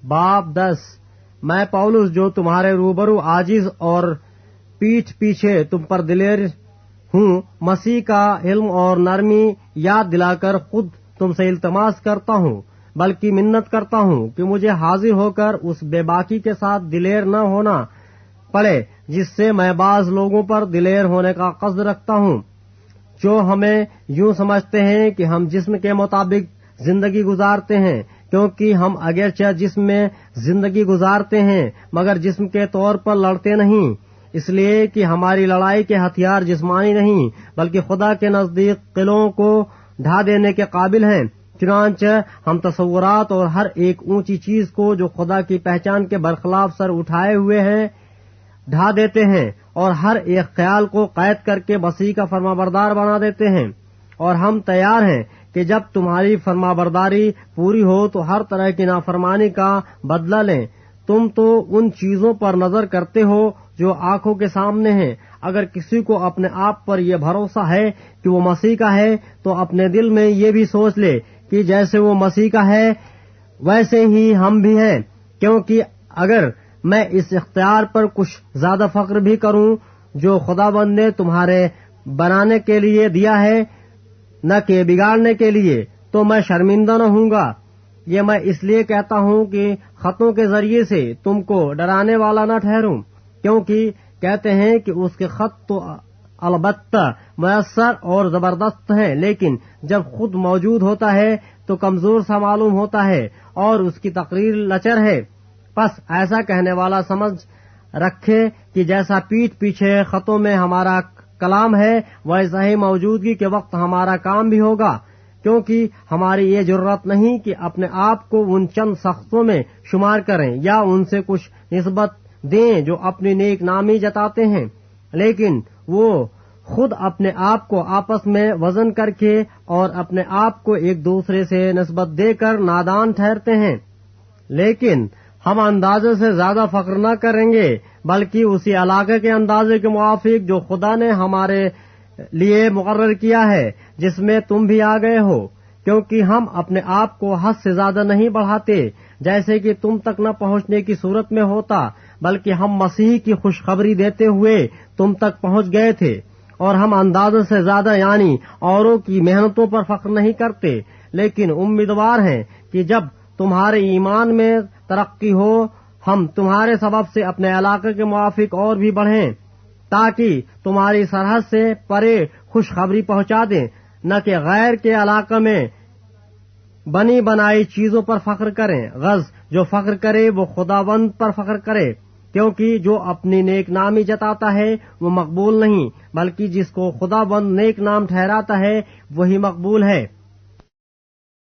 बाब 10। मैं पौलुस जो तुम्हारे रूबरू आजिज और पीठ पीछे तुम पर दिलेर हूँ, मसीह का इल्म और नरमी याद दिलाकर खुद तुमसे इल्तमास करता हूँ, बल्कि मिन्नत करता हूँ कि मुझे हाजिर होकर उस बेबाकी के साथ दिलेर न होना पड़े जिससे मैं बाज लोगों पर दिलेर होने का कस्द रखता हूँ, जो हमें यूं समझते हैं कि हम जिस्म के मुताबिक जिंदगी गुजारते हैं, क्योंकि हम अगरचे जिस्म में जिंदगी गुजारते हैं मगर जिस्म के तौर पर लड़ते नहीं, इसलिए कि हमारी लड़ाई के हथियार जिस्मानी नहीं बल्कि खुदा के नजदीक किलों को ढा देने के काबिल हैं। चुनांचे हम तसव्वुरात और हर एक ऊंची चीज को जो खुदा की पहचान के बरखिलाफ सर उठाए हुए हैं ढा देते हैं और हर एक ख्याल को कैद करके मसीह का फरमाबरदार बना देते हैं। और हम तैयार हैं कि जब तुम्हारी फरमाबरदारी पूरी हो तो हर तरह की नाफरमानी का बदला लें। तुम तो उन चीजों पर नजर करते हो जो आंखों के सामने हैं। अगर किसी को अपने आप पर यह भरोसा है कि वो मसीह का है तो अपने दिल में ये भी सोच ले कि जैसे वो मसीह का है वैसे ही हम भी हैं, क्योंकि अगर मैं इस इख्तियार पर कुछ ज्यादा फख्र भी करूं जो खुदाबंद ने तुम्हारे बनाने के लिए दिया है न कि बिगाड़ने के लिए, तो मैं शर्मिंदा न होऊंगा। ये मैं इसलिए कहता हूँ कि खतों के जरिए से तुमको डराने वाला न ठहरूं, क्योंकि कहते हैं कि उसके खत तो अलबत्ता मुयस्सर और जबरदस्त हैं, लेकिन जब खुद मौजूद होता है तो कमजोर सा मालूम होता है और उसकी तकरीर लचर है। बस ऐसा कहने वाला समझ रखे कि जैसा पीठ पीछे खतों में हमारा कलाम है वैसा ही मौजूदगी के वक्त हमारा काम भी होगा, क्योंकि हमारी ये जरूरत नहीं कि अपने आप को उन चंद सख्तों में शुमार करें या उनसे कुछ निस्बत दें जो अपनी नेक नामी जताते हैं, लेकिन वो खुद अपने आप को आपस में वजन करके और अपने आप को एक दूसरे से निस्बत देकर नादान ठहरते हैं। लेकिन हम अंदाजे से ज्यादा फख्र न करेंगे बल्कि उसी इलाके के अंदाजे के मुआफिक जो खुदा ने हमारे लिए मुकर्रर किया है, जिसमें तुम भी आ गए हो, क्योंकि हम अपने आप को हद से ज्यादा नहीं बढ़ाते जैसे कि तुम तक न पहुंचने की सूरत में होता, बल्कि हम मसीह की खुशखबरी देते हुए तुम तक पहुंच गए थे। और हम अंदाजे से ज्यादा यानी औरों की मेहनतों पर फख्र नहीं करते, लेकिन उम्मीदवार हैं कि जब तुम्हारे ईमान में तरक्की हो हम तुम्हारे सबब से अपने इलाके के मुआफिक और भी बढ़ें, ताकि तुम्हारी सरहद से परे खुशखबरी पहुंचा दें, न कि गैर के इलाके में बनी बनाई चीजों पर फख्र करें। गज जो फख्र करे वो खुदावंद पर फख्र करे, क्योंकि जो अपनी नेक नामी जताता है वो मकबूल नहीं बल्कि जिसको खुदावंद नेक नाम ठहराता है वही मकबूल है।